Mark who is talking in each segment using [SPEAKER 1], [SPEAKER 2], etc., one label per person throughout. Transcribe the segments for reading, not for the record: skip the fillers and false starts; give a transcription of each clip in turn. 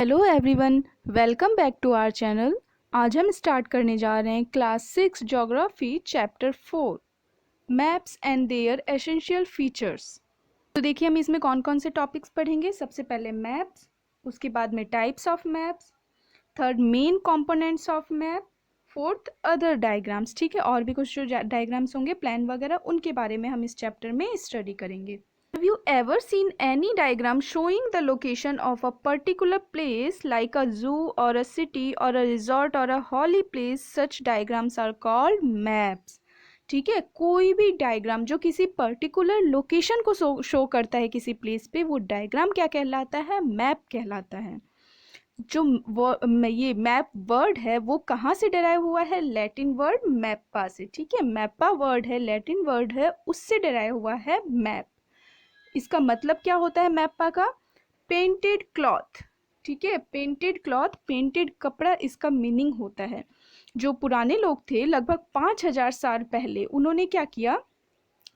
[SPEAKER 1] Hello everyone, welcome back to our channel. आज हम start करने जा रहे हैं class 6 geography chapter 4 maps and their essential features. तो देखिए हम इसमें कौन कौन से टॉपिक्स पढ़ेंगे। सबसे पहले मैप्स, उसके बाद में types of maps, third main components of map, fourth other diagrams. ठीक है, और भी कुछ जो डायग्राम्स होंगे प्लान वगैरह उनके बारे में हम इस चैप्टर में स्टडी करेंगे। Have you ever seen any diagram showing the location of a particular place like a zoo or a city or a resort or a holy place? Such diagrams are called maps. ठीक है, कोई भी diagram जो किसी particular location को show करता है किसी प्लेस पे, वो डायग्राम क्या कहलाता है? मैप कहलाता है। जो ये मैप वर्ड है वो कहाँ से डिराइव हुआ है? लैटिन वर्ड मैप्पा से। ठीक है, मैप्पा वर्ड है, लैटिन वर्ड है, उससे डिराइव हुआ है मैप। इसका मतलब क्या होता है मैप्पा का? Painted cloth. ठीक है, पेंटेड क्लॉथ, पेंटेड कपड़ा इसका मीनिंग होता है। जो पुराने लोग थे लगभग 5000 साल पहले, उन्होंने क्या किया,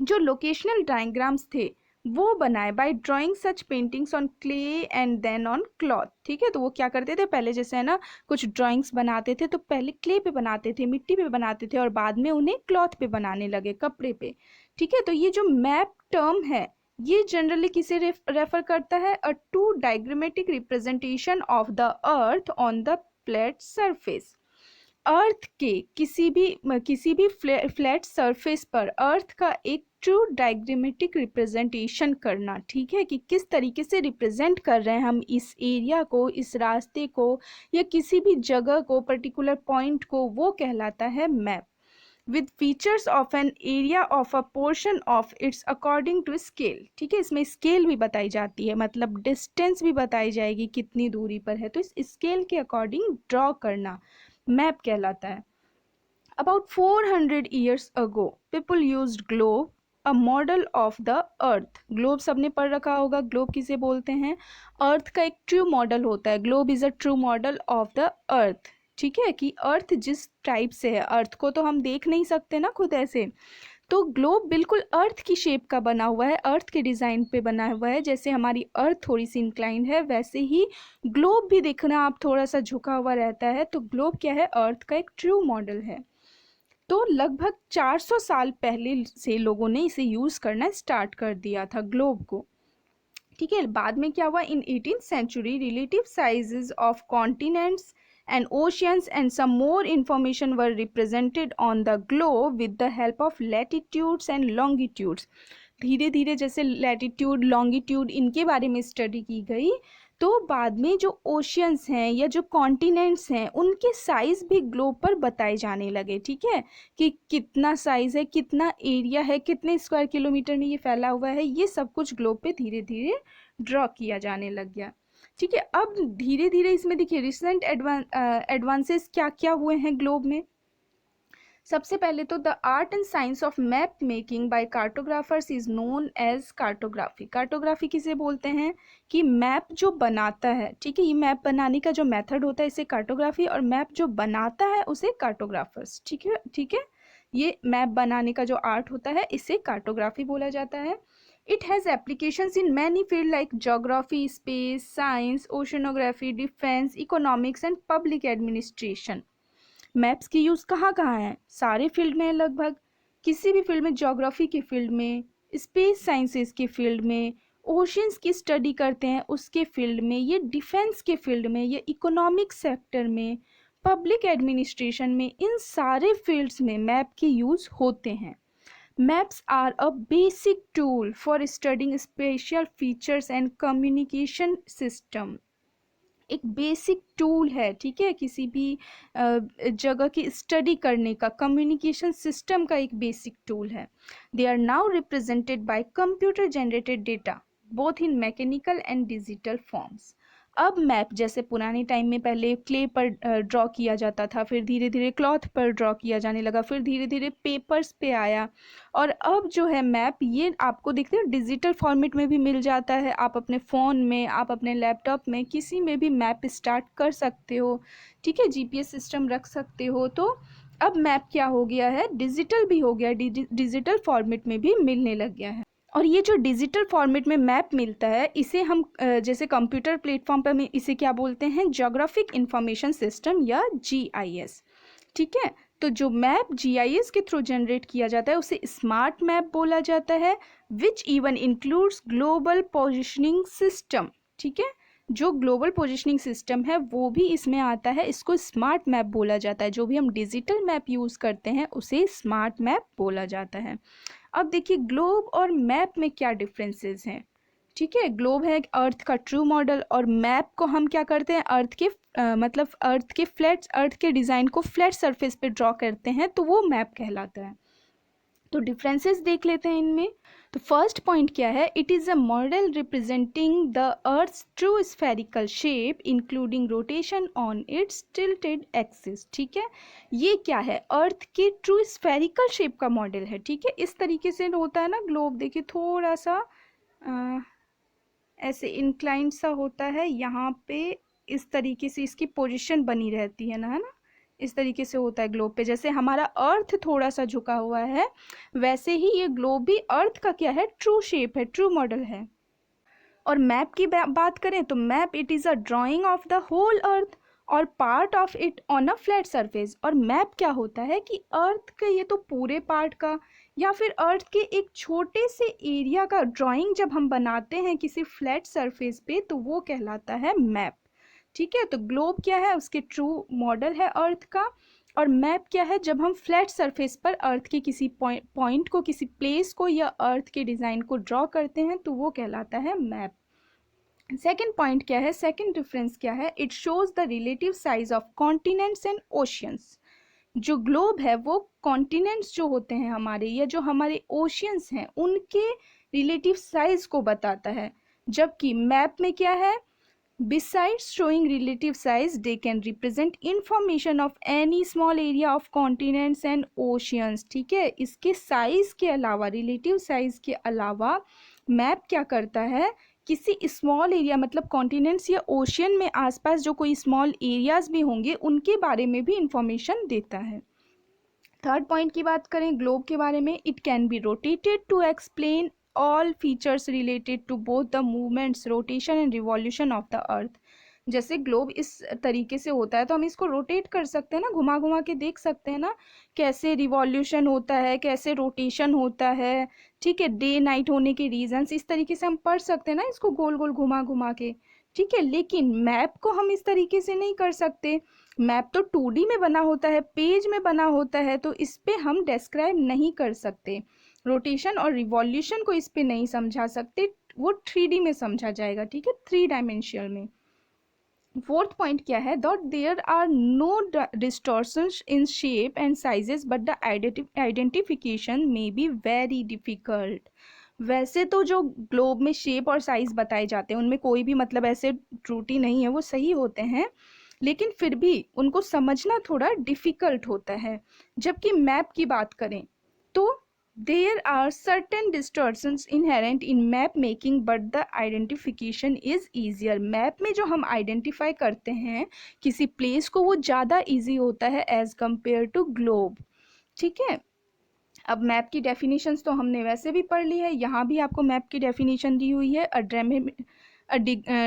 [SPEAKER 1] जो लोकेशनल डायग्राम्स थे वो बनाए by drawing such paintings on clay and then on cloth. ठीक है, तो वो क्या करते थे पहले, जैसे है ना कुछ ड्राइंग्स बनाते थे तो पहले क्ले पे बनाते थे, मिट्टी पे बनाते थे, और बाद में उन्हें क्लॉथ पे बनाने लगे, कपड़े पे। ठीक है, तो ये जो मैप टर्म है ये जनरली किसे रेफर करता है? A to diagrammatic representation of the earth on the flat surface. Earth के किसी भी फ्लैट सरफेस पर अर्थ का एक ट्रू डायग्रामेटिक रिप्रेजेंटेशन करना। ठीक है, कि किस तरीके से रिप्रेजेंट कर रहे हैं हम इस एरिया को, इस रास्ते को, या किसी भी जगह को, पर्टिकुलर पॉइंट को, वो कहलाता है map. with features of an area of a portion of its according to scale। ठीक है, इसमें स्केल भी बताई जाती है, मतलब डिस्टेंस भी बताई जाएगी कितनी दूरी पर है, तो इस स्केल के अकॉर्डिंग ड्रॉ करना मैप कहलाता है। About 400 years ago, people used globe, a model of the earth। Globe सबने पढ़ रखा होगा, ग्लोब किसे बोलते हैं? अर्थ का एक ट्रू मॉडल होता है। Globe is a true model of the अर्थ। ठीक है, कि अर्थ जिस टाइप से है, अर्थ को तो हम देख नहीं सकते ना खुद ऐसे, तो ग्लोब बिल्कुल अर्थ की शेप का बना हुआ है, अर्थ के डिज़ाइन पे बना हुआ है। जैसे हमारी अर्थ थोड़ी सी इंक्लाइंड है, वैसे ही ग्लोब भी देखना आप थोड़ा सा झुका हुआ रहता है। तो ग्लोब क्या है? अर्थ का एक ट्रू मॉडल है। तो लगभग 400 साल पहले से लोगों ने इसे यूज़ करना स्टार्ट कर दिया था, ग्लोब को। ठीक है, बाद में क्या हुआ, in 18th century relative sizes of continents and oceans and some more information were represented on the globe with the help of latitudes and longitudes। धीरे धीरे जैसे लैटिट्यूड, लॉन्गिट्यूड, इनके बारे में स्टडी की गई, तो बाद में जो ओशियंस हैं या जो कॉन्टिनेंट्स हैं उनके साइज़ भी ग्लोब पर बताए जाने लगे। ठीक है, कि कितना साइज़ है, कितना एरिया है, कितने स्क्वायर किलोमीटर में ये फैला हुआ है, ये सब कुछ ग्लोब पे धीरे धीरे ड्रॉ किया जाने लग गया। ठीक है, अब धीरे धीरे इसमें देखिए रिसेंट एडवांसेस क्या क्या हुए हैं ग्लोब में। सबसे पहले तो the art and science of map making by cartographers is known as cartography. Cartography किसे बोलते हैं? कि मैप जो बनाता है। ठीक है, ये मैप बनाने का जो मेथड होता है इसे कार्टोग्राफी, और मैप जो बनाता है उसे कार्टोग्राफर्स। ठीक है, ठीक है, ये मैप बनाने का जो आर्ट होता है इसे कार्टोग्राफी बोला जाता है। It has applications in many fields like geography, space, science, oceanography, defense, economics and public administration। Maps की यूज़ कहाँ कहाँ है? सारे फील्ड में है लगभग। किसी भी फील्ड में, ज्योग्राफी के फील्ड में, स्पेस साइंसेस के फील्ड में, ओशंस की स्टडी करते हैं उसके फील्ड में, ये डिफेंस के फील्ड में, ये इकोनॉमिक सेक्टर में, पब्लिक एडमिनिस्ट्रेशन में, इन सारे फील्ड्स में मैप के यूज़ होते हैं। Maps are a basic tool for studying spatial features and communication system। एक बेसिक टूल है, ठीक है, किसी भी जगह की स्टडी करने का, कम्युनिकेशन सिस्टम का एक बेसिक टूल है। They are now represented by computer generated data both in mechanical and digital forms. अब मैप जैसे पुराने टाइम में पहले क्ले पर ड्रॉ किया जाता था, फिर धीरे धीरे क्लॉथ पर ड्रॉ किया जाने लगा, फिर धीरे धीरे पेपर्स पे आया, और अब जो है मैप ये आपको देखते हो डिजिटल फॉर्मेट में भी मिल जाता है। आप अपने फ़ोन में, आप अपने लैपटॉप में, किसी में भी मैप स्टार्ट कर सकते हो। ठीक है, जीपीएस सिस्टम रख सकते हो। तो अब मैप क्या हो गया है? डिजिटल भी हो गया, डिजिटल फॉर्मेट में भी मिलने लग गया है। और ये जो डिजिटल फॉर्मेट में मैप मिलता है इसे हम जैसे कंप्यूटर प्लेटफॉर्म पर हम इसे क्या बोलते हैं, ज्योग्राफिक इंफॉर्मेशन सिस्टम या जीआईएस। ठीक है, तो जो मैप जीआईएस के थ्रू जनरेट किया जाता है उसे स्मार्ट मैप बोला जाता है, which even includes global positioning system. ठीक है, जो ग्लोबल पोजिशनिंग सिस्टम है वो भी इसमें आता है, इसको स्मार्ट मैप बोला जाता है। जो भी हम डिजिटल मैप यूज़ करते हैं उसे स्मार्ट मैप बोला जाता है। अब देखिए ग्लोब और मैप में क्या डिफरेंसेस हैं। ठीक है, ग्लोब है अर्थ का ट्रू मॉडल और मैप को हम क्या करते हैं, अर्थ के मतलब अर्थ के डिज़ाइन को फ्लैट सरफेस पे ड्रॉ करते हैं, तो वो मैप कहलाता है। तो डिफरेंसेस देख लेते हैं इनमें। तो फर्स्ट पॉइंट क्या है, it is a model representing the earth's true spherical shape including rotation on its tilted axis. ठीक है, ये क्या है, अर्थ की ट्रू स्फेरिकल शेप का मॉडल है। ठीक है, इस तरीके से होता है ना ग्लोब, देखिए थोड़ा सा ऐसे इंक्लाइंड सा होता है, यहाँ पे इस तरीके से इसकी पोजीशन बनी रहती है ना, इस तरीके से होता है ग्लोब पे। जैसे हमारा अर्थ थोड़ा सा झुका हुआ है वैसे ही ये ग्लोब भी अर्थ का क्या है, ट्रू शेप है, ट्रू मॉडल है। और मैप की बात करें तो map it is a drawing of the whole earth और part of it on a flat surface. और मैप क्या होता है कि अर्थ के ये तो पूरे पार्ट का या फिर अर्थ के एक छोटे से एरिया का ड्राइंग जब हम बनाते हैं किसी फ्लैट सरफेस पे तो वो कहलाता है मैप। ठीक है, तो ग्लोब क्या है, उसके ट्रू मॉडल है अर्थ का, और मैप क्या है, जब हम फ्लैट सरफेस पर अर्थ के किसी पॉइंट को, किसी प्लेस को या अर्थ के डिज़ाइन को ड्रॉ करते हैं तो वो कहलाता है मैप। सेकेंड पॉइंट क्या है, सेकेंड डिफरेंस क्या है, it shows the relative size of continents and oceans. जो ग्लोब है वो कॉन्टिनेंट्स जो होते हैं हमारे या जो हमारे ओशियंस हैं उनके रिलेटिव साइज को बताता है, जबकि मैप में क्या है, besides showing relative size they can represent information of any small area of continents and oceans। ठीक है, इसके साइज के अलावा, रिलेटिव साइज के अलावा मैप क्या करता है, किसी स्मॉल एरिया मतलब कॉन्टिनेंट्स या ओशियन में आसपास जो कोई स्मॉल एरियाज भी होंगे उनके बारे में भी इंफॉर्मेशन देता है। थर्ड पॉइंट की बात करें ग्लोब के बारे में, it can be rotated to explain all features related to both the movements, rotation and revolution of the earth। जैसे ग्लोब इस तरीके से होता है तो हम इसको रोटेट कर सकते हैं ना, घुमा घुमा के देख सकते हैं ना कैसे रिवॉल्यूशन होता है, कैसे रोटेशन होता है। ठीक है, डे नाइट होने के रीजंस इस तरीके से हम पढ़ सकते हैं ना इसको गोल गोल घुमा घुमा के। ठीक है, लेकिन मैप को हम इस तरीके से नहीं कर सकते। मैप तो 2D में बना होता है, पेज में बना होता है, तो इस पे हम डिस्क्राइब नहीं कर सकते, रोटेशन और रिवॉल्यूशन को इस पे नहीं समझा सकते, वो 3D में समझा जाएगा। ठीक है, 3 डायमेंशनल में। फोर्थ पॉइंट क्या है, that there are no distortions in shape and sizes but the identification may be very difficult. वैसे तो जो ग्लोब में शेप और साइज बताए जाते हैं उनमें कोई भी मतलब ऐसे त्रुटि नहीं है, वो सही होते हैं, लेकिन फिर भी उनको समझना थोड़ा डिफिकल्ट होता है। जबकि मैप की बात करें तो there are certain distortions inherent in map making but the identification is easier। Map में जो हम आइडेंटिफाई करते हैं किसी प्लेस को वो ज़्यादा इजी होता है एज कंपेयर टू ग्लोब। ठीक है, अब मैप की डेफिनेशंस तो हमने वैसे भी पढ़ ली है, यहाँ भी आपको मैप की डेफिनेशन दी हुई है, a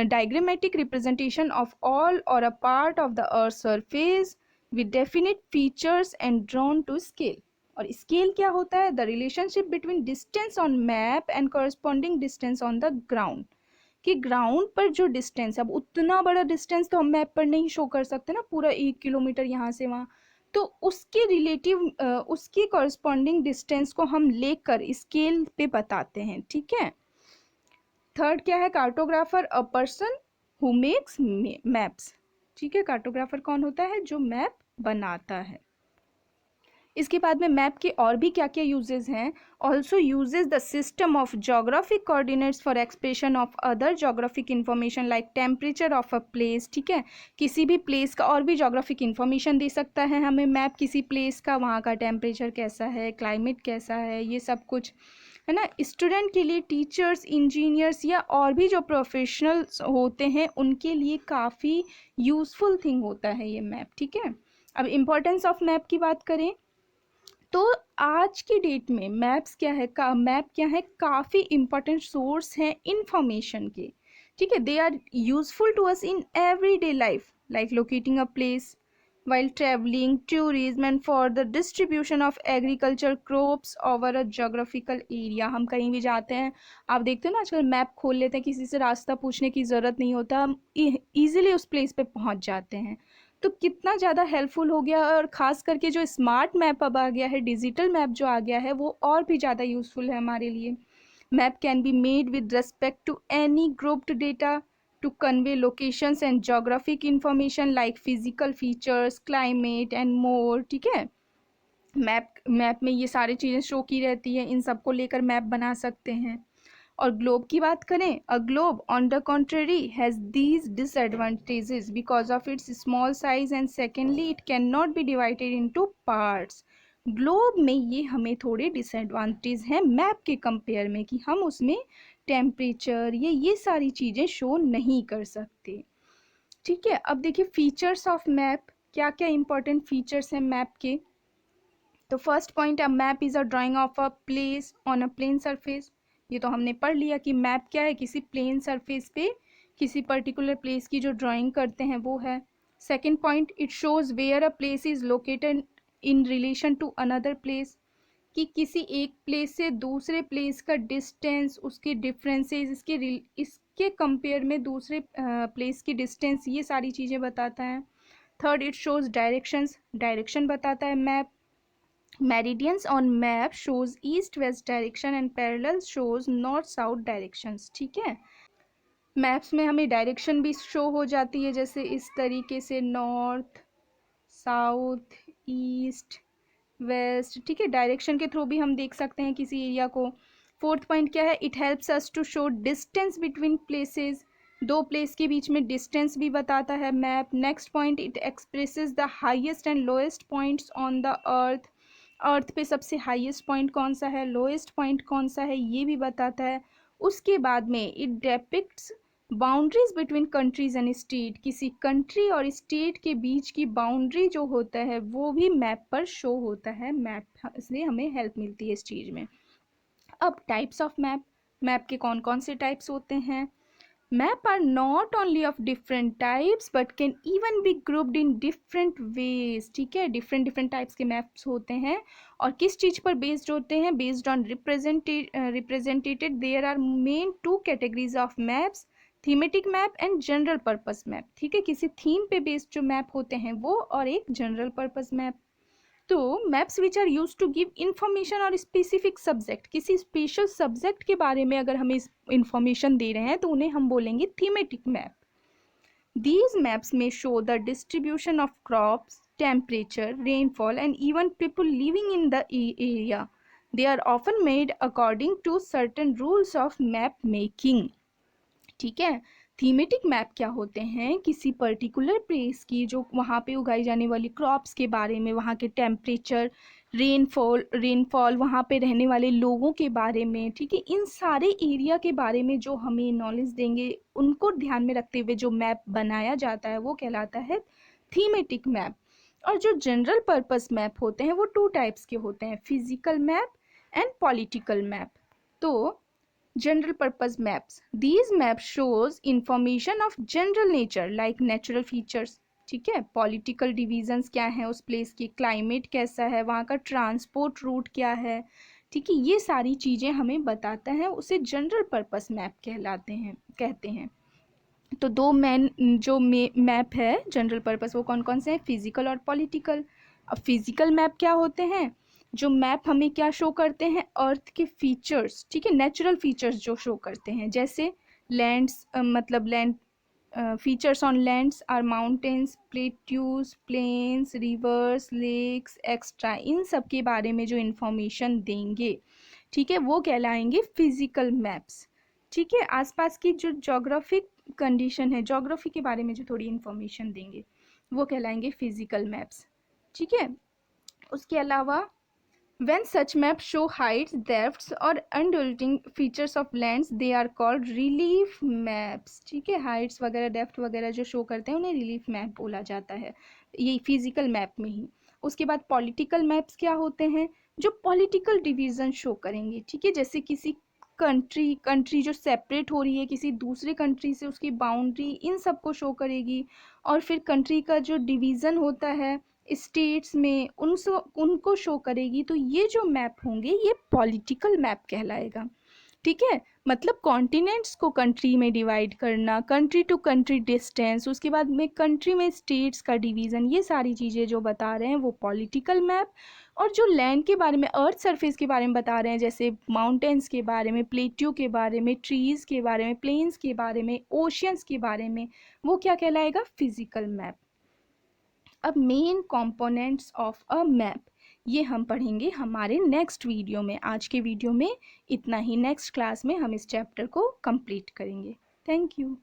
[SPEAKER 1] diagrammatic representation of all or a part of the earth's surface with definite features and drawn to scale। और स्केल क्या होता है, the relationship between distance on map and corresponding distance on the ground. कि ground पर जो distance, अब उतना बड़ा डिस्टेंस तो हम मैप पर नहीं शो कर सकते ना, पूरा 1 किलोमीटर यहाँ से वहाँ, तो उसके रिलेटिव उसकी करस्पॉन्डिंग डिस्टेंस को हम लेकर स्केल पे बताते हैं। ठीक है, थर्ड क्या है, cartographer a person who makes maps. ठीक है, कार्टोग्राफर कौन होता है, जो मैप बनाता है। इसके बाद में मैप के और भी क्या क्या यूजेस हैं, also uses the system of geographic coordinates for expression of other geographic information like temperature of a place. ठीक है, किसी भी प्लेस का और भी जोग्राफिक इन्फॉर्मेशन दे सकता है हमें मैप, किसी प्लेस का, वहाँ का टेम्परेचर कैसा है, क्लाइमेट कैसा है, ये सब कुछ है ना। स्टूडेंट के लिए, टीचर्स, इंजीनियर्स या और भी जो प्रोफेशनल्स होते हैं उनके लिए काफ़ी यूज़फुल थिंग होता है ये मैप। ठीक है, अब इम्पोर्टेंस ऑफ मैप की बात करें तो आज की डेट में मैप्स क्या है, मैप क्या है, काफ़ी इम्पोर्टेंट सोर्स हैं इंफॉर्मेशन के। ठीक है, they are useful to us in every day life, like locating a place while traveling, tourism and for the distribution of agriculture crops over a geographical area। हम कहीं भी जाते हैं, आप देखते हो ना आजकल मैप खोल लेते हैं, किसी से रास्ता पूछने की ज़रूरत नहीं होता, हम ईजिली उस प्लेस पे पहुंच जाते हैं। तो कितना ज़्यादा हेल्पफुल हो गया, और ख़ास करके जो स्मार्ट मैप अब आ गया है, डिजिटल मैप जो आ गया है, वो और भी ज़्यादा यूज़फुल है हमारे लिए। Map can be made with respect to any grouped data to convey locations and geographic information like physical features, climate and more। ठीक है, मैप में ये सारी चीज़ें शो की रहती है, इन सबको लेकर मैप बना सकते हैं। और ग्लोब की बात करें, a globe on the contrary has these disadvantages because of its small size and secondly it can not be divided into parts. Globe में ये हमें थोड़े डिसएडवांटेज हैं मैप के कंपेयर में, कि हम उसमें टेम्परेचर ये सारी चीज़ें शो नहीं कर सकते। ठीक है, अब देखिए फीचर्स ऑफ मैप, क्या क्या इंपॉर्टेंट फीचर्स हैं मैप के। तो first point, a map is a drawing of a place on a plane surface. ये तो हमने पढ़ लिया कि मैप क्या है, किसी प्लेन सरफेस पे किसी पर्टिकुलर प्लेस की जो ड्राइंग करते हैं वो है। Second point, it shows where a place is located in relation to another place, कि किसी एक प्लेस से दूसरे प्लेस का डिस्टेंस, उसके डिफरेंसेस, इसके कंपेयर में दूसरे प्लेस की डिस्टेंस, ये सारी चीज़ें बताता है। Third, it shows directions, direction बताता है map. Meridians on map shows east west direction and parallel shows north south directions. ठीक है, मैप्स में हमें डायरेक्शन भी शो हो जाती है, जैसे इस तरीके से नॉर्थ, साउथ, ईस्ट, वेस्ट। ठीक है, डायरेक्शन के थ्रू भी हम देख सकते हैं किसी एरिया को। फोर्थ पॉइंट क्या है, it helps us to show distance between places, दो प्लेस के बीच में डिस्टेंस भी बताता है map. Next point, it expresses the highest and lowest points on the earth, earth पे सबसे हाईएस्ट पॉइंट कौन सा है, लोएस्ट पॉइंट कौन सा है, ये भी बताता है। उसके बाद में it depicts boundaries between countries and state, किसी कंट्री और स्टेट के बीच की बाउंड्री जो होता है वो भी मैप पर शो होता है। मैप से हमें हेल्प मिलती है इस चीज़ में। अब टाइप्स ऑफ मैप, मैप के कौन कौन से टाइप्स होते हैं। Map are not only of different types but can even be grouped in different ways. ठीक है, डिफरेंट डिफरेंट टाइप्स के मैप्स होते हैं, और किस चीज़ पर बेस्ड होते हैं, based on represented there are main two categories of maps, thematic map and general purpose map. ठीक है, किसी थीम पे बेस्ड जो मैप होते हैं वो, और एक जनरल पर्पस मैप। तो maps which are use to give information और स्पेसिफिक सब्जेक्ट, किसी स्पेशल सब्जेक्ट के बारे में अगर हमें इंफॉर्मेशन दे रहे हैं तो उन्हें हम बोलेंगे thematic map. These maps may show the distribution of crops, temperature, rainfall, and even people living in the area. They are often made according to certain rules of map making। ठीक है, thematic map क्या होते हैं, किसी particular place की जो वहाँ पे उगाई जाने वाली क्रॉप्स के बारे में, वहाँ के टेम्परेचर, रेनफॉल, वहाँ पे रहने वाले लोगों के बारे में। ठीक है, इन सारे एरिया के बारे में जो हमें नॉलेज देंगे, उनको ध्यान में रखते हुए जो मैप बनाया जाता है वो कहलाता है थीमेटिक मैप। और जो जनरल पर्पस मैप होते हैं वो टू टाइप्स के होते हैं, physical map and political map. तो general purpose maps, these maps shows information of general nature like natural features। ठीक है, पॉलिटिकल डिविजन्स क्या है उस प्लेस की, क्लाइमेट कैसा है, वहाँ का ट्रांसपोर्ट रूट क्या है। ठीक है, ये सारी चीज़ें हमें बताता है, उसे जनरल पर्पस मैप कहते हैं। तो दो मेन जो मैप है जनरल पर्पस, वो कौन कौन से हैं, फिजिकल और पॉलिटिकल। अब फिजिकल मैप क्या होते हैं, जो मैप हमें क्या शो करते हैं, अर्थ के फीचर्स। ठीक है, नेचुरल फीचर्स जो शो करते हैं, जैसे लैंड्स, मतलब land features on lands are mountains, plateaus, plains, rivers, lakes extra, इन सब के बारे में जो इन्फॉर्मेशन देंगे, ठीक है, वो कहलाएंगे फिजिकल मैप्स। ठीक है, आसपास की जो जोग्राफिक कंडीशन है, जोग्राफी के बारे में जो थोड़ी इन्फॉर्मेशन देंगे, वो कहलाएंगे फिजिकल मैप्स। ठीक है, उसके अलावा when such maps show heights, depths और undulating features of lands, they are called relief maps। ठीक है, हाइट्स वगैरह, डेप्थ वगैरह जो शो करते हैं उन्हें रिलीफ मैप बोला जाता है, ये फिजिकल मैप में ही। उसके बाद पॉलिटिकल मैप्स क्या होते हैं, जो पॉलिटिकल डिवीज़न शो करेंगे, ठीक है, जैसे किसी कंट्री जो सेपरेट हो रही है किसी दूसरे कंट्री से, उसकी बाउंड्री, इन सब को शो करेगी। और फिर कंट्री का जो डिवीज़न होता है स्टेट्स में, उनको शो करेगी। तो ये जो मैप होंगे ये पॉलिटिकल मैप कहलाएगा, ठीक है। मतलब कॉन्टिनेंट्स को कंट्री में डिवाइड करना, कंट्री टू कंट्री डिस्टेंस, उसके बाद में कंट्री में स्टेट्स का डिवीज़न, ये सारी चीज़ें जो बता रहे हैं वो पॉलिटिकल मैप। और जो लैंड के बारे में, अर्थ सरफेस के बारे में बता रहे हैं, जैसे माउंटेन्स के बारे में, प्लेट्यू के बारे में, ट्रीज़ के बारे में, प्लेन्स के बारे में, ओशियंस के बारे में, वो क्या कहलाएगा, फिजिकल मैप। अब main components of a map ये हम पढ़ेंगे हमारे नेक्स्ट वीडियो में। आज के वीडियो में इतना ही, नेक्स्ट क्लास में हम इस चैप्टर को कंप्लीट करेंगे। Thank you.